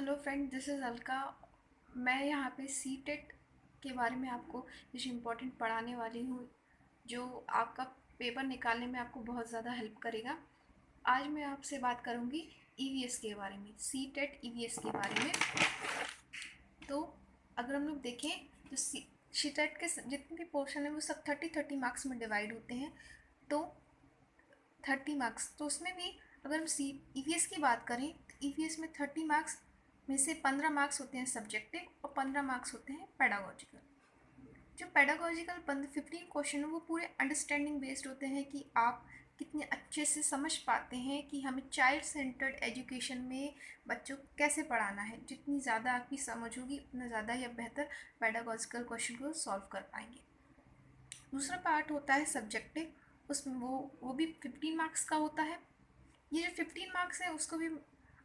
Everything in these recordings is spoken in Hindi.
Hello friend, this is Alka. मैं यहाँ पे सी टेट के बारे में आपको कुछ इम्पोर्टेंट पढ़ाने वाली हूँ, जो आपका पेपर निकालने में आपको बहुत ज़्यादा हेल्प करेगा। आज मैं आपसे बात करूँगी ईवीएस के बारे में, सी टेट ईवीएस के बारे में। तो अगर हम लोग देखें तो सी टेट के जितने भी पोर्शन है वो सब 30-30 मार्क्स में डिवाइड होते हैं। तो 30 मार्क्स, तो उसमें भी अगर हम सी ईवीएस की बात करें तो ईवीएस में 30 मार्क्स में से 15 मार्क्स होते हैं सब्जेक्टिव और 15 मार्क्स होते हैं पेडागोजिकल। जो पेडागोजिकल 15 क्वेश्चन है वो पूरे अंडरस्टैंडिंग बेस्ड होते हैं कि आप कितने अच्छे से समझ पाते हैं कि हमें चाइल्ड सेंटर्ड एजुकेशन में बच्चों को कैसे पढ़ाना है। जितनी ज़्यादा आपकी समझ होगी उतना ज़्यादा या बेहतर पेडागोजिकल क्वेश्चन को सॉल्व कर पाएंगे। दूसरा पार्ट होता है सब्जेक्टिव, उसमें वो भी 15 मार्क्स का होता है। ये जो 15 मार्क्स है उसको भी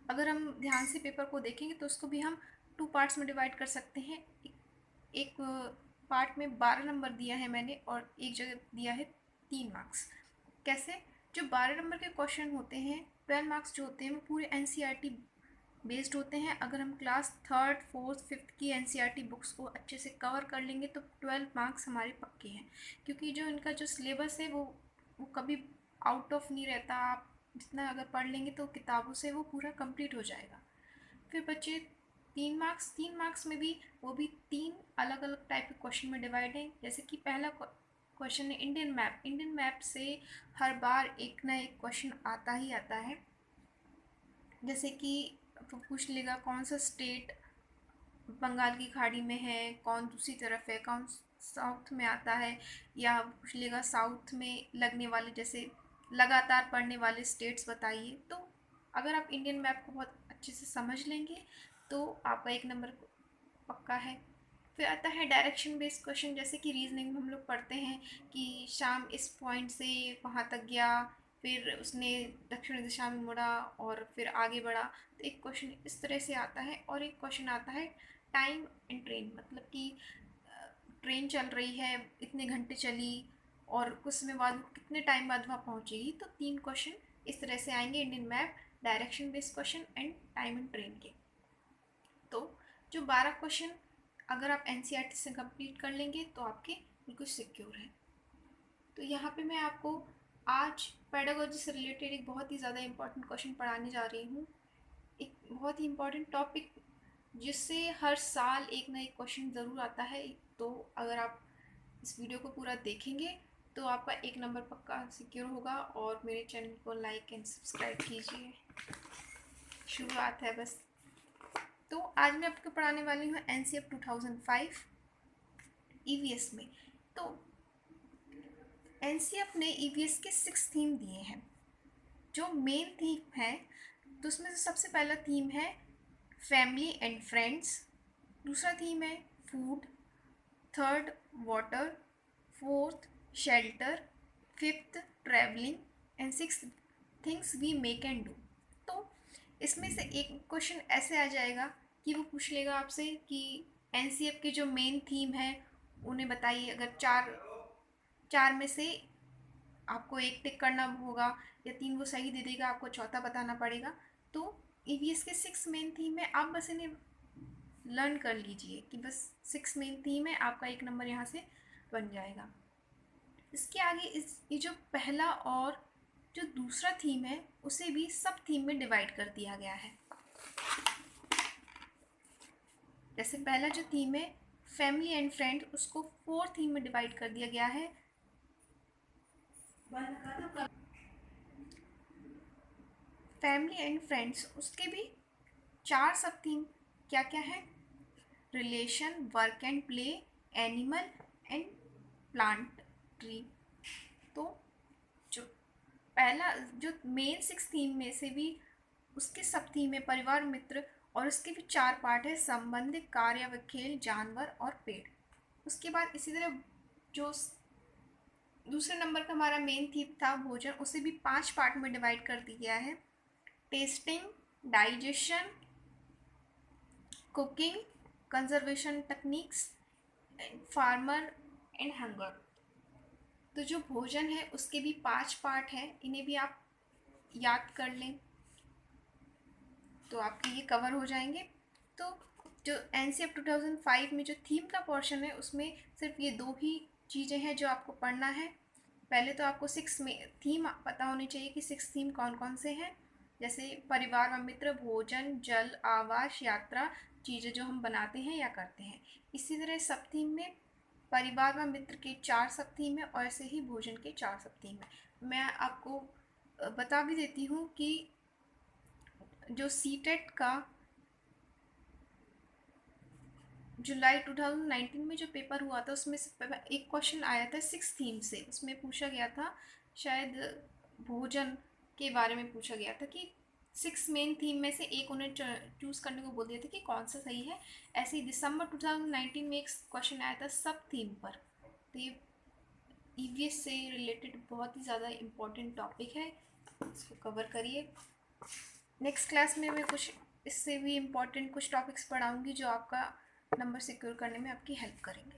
अगर हम ध्यान से पेपर को देखेंगे तो उसको भी हम 2 पार्ट्स में डिवाइड कर सकते हैं। एक पार्ट में 12 नंबर दिया है मैंने और एक जगह दिया है 3 मार्क्स। कैसे? जो 12 नंबर के क्वेश्चन होते हैं, 12 मार्क्स जो होते हैं वो पूरे एनसीईआरटी बेस्ड होते हैं। अगर हम क्लास थर्ड फोर्थ फिफ्थ की एनसीईआरटी बुक्स को अच्छे से कवर कर लेंगे तो 12 मार्क्स हमारे पक्के हैं, क्योंकि जो इनका जो सिलेबस है वो कभी आउट ऑफ नहीं रहता। आप जितना अगर पढ़ लेंगे तो किताबों से वो पूरा कंप्लीट हो जाएगा। फिर बच्चे 3 मार्क्स में भी वो भी 3 अलग अलग टाइप के क्वेश्चन में डिवाइड है। जैसे कि पहला क्वेश्चन है इंडियन मैप से हर बार एक ना एक क्वेश्चन आता ही आता है। जैसे कि पूछ लेगा कौन सा स्टेट बंगाल की खाड़ी में है, कौन दूसरी तरफ है, कौन साउथ में आता है, या पूछ लेगा साउथ में लगने वाले जैसे लगातार पढ़ने वाले स्टेट्स बताइए। तो अगर आप इंडियन मैप को बहुत अच्छे से समझ लेंगे तो आपका 1 नंबर पक्का है। फिर आता है डायरेक्शन बेस्ड क्वेश्चन, जैसे कि रीजनिंग में हम लोग पढ़ते हैं कि श्याम इस पॉइंट से वहाँ तक गया, फिर उसने दक्षिण दिशा में मुड़ा और फिर आगे बढ़ा। तो एक क्वेश्चन इस तरह से आता है। और एक क्वेश्चन आता है टाइम एंड ट्रेन, मतलब कि ट्रेन चल रही है, इतने घंटे चली और कुछ समय बाद कितने टाइम बाद वहाँ पहुँचेगी। तो 3 क्वेश्चन इस तरह से आएंगे, Indian map, direction based question and time and train के। तो जो 12 क्वेश्चन अगर आप एनसीईआरटी से कंप्लीट कर लेंगे तो आपके बिल्कुल सिक्योर हैं। तो यहाँ पे मैं आपको आज पेडागोजी से रिलेटेड एक बहुत ही ज़्यादा इम्पॉर्टेंट क्वेश्चन पढ़ाने जा रही हूँ। एक बहुत ही इम्पॉर्टेंट टॉपिक जिससे हर साल एक ना एक क्वेश्चन ज़रूर आता है। तो अगर आप इस वीडियो को पूरा देखेंगे तो आपका 1 नंबर पक्का सिक्योर होगा। और मेरे चैनल को लाइक एंड सब्सक्राइब कीजिए। शुरुआत है बस। तो आज मैं आपको पढ़ाने वाली हूँ एनसीएफ 2005 ईवीएस में। तो एनसीएफ ने ईवीएस के 6 थीम दिए हैं। जो मेन थीम है तो उसमें से सबसे पहला थीम है फैमिली एंड फ्रेंड्स, दूसरा थीम है food, third water, fourth shelter, fifth travelling and six things we make and do. तो इसमें से एक क्वेश्चन ऐसे आ जाएगा कि वो पूछ लेगा आपसे कि एनसीएफ की जो मेन थीम है उन्हें बताइए। अगर चार चार में से आपको एक टिक करना होगा या 3 वो सही दे देगा, आपको चौथा बताना पड़ेगा। तो ईवीएस के 6 मेन थीम है, आप बस इन्हें लर्न कर लीजिए कि बस 6 मेन थीम है, आपका 1 नंबर यहाँ से बन जाएगा। इसके आगे ये जो पहला और जो दूसरा थीम है उसे भी सब थीम में डिवाइड कर दिया गया है। जैसे पहला जो थीम है फैमिली एंड फ्रेंड, उसको 4 थीम में डिवाइड कर दिया गया है। फैमिली एंड फ्रेंड्स, उसके भी 4 सब थीम क्या क्या है? Relation, work and play, animal and plant tree. तो जो पहला जो मेन 6 थीम में से भी उसके सब थीम है परिवार मित्र, और उसके भी 4 पार्ट है संबंध, कार्य व खेल, जानवर और पेड़। उसके बाद इसी तरह जो दूसरे नंबर का हमारा मेन थीम था भोजन, उसे भी 5 पार्ट में डिवाइड कर दिया गया है। Testing, digestion, cooking, conservation techniques, farmer and hunger. तो जो भोजन है उसके भी 5 पार्ट हैं, इन्हें भी आप याद कर लें तो आपके ये कवर हो जाएंगे। तो जो एनसीएफ 2005 में जो थीम का पोर्शन है उसमें सिर्फ ये दो ही चीज़ें हैं जो आपको पढ़ना है। पहले तो आपको 6 में थीम पता होनी चाहिए कि 6 थीम कौन कौन से हैं, जैसे परिवार व मित्र, भोजन, जल, आवास, यात्रा, चीज़ें जो हम बनाते हैं या करते हैं। इसी तरह सब थीम में परिवार व मित्र के 4 सब थीम है और ऐसे ही भोजन के 4 सब थीम है। मैं आपको बता भी देती हूँ कि जो सीटेट का जुलाई 2019 में जो पेपर हुआ था उसमें से एक क्वेश्चन आया था 6 थीम से। उसमें पूछा गया था, शायद भोजन के बारे में पूछा गया था कि 6 मेन थीम में से एक उन्हें चूज़ करने को बोल दिया था कि कौन सा सही है। ऐसे ही दिसंबर 2019 में एक क्वेश्चन आया था सब थीम पर। तो ये ईवीएस से रिलेटेड बहुत ही ज़्यादा इम्पोर्टेंट टॉपिक है, इसको कवर करिए। नेक्स्ट क्लास में मैं कुछ इससे भी इम्पोर्टेंट कुछ टॉपिक्स पढ़ाऊँगी जो आपका नंबर सिक्योर करने में आपकी हेल्प करेंगे।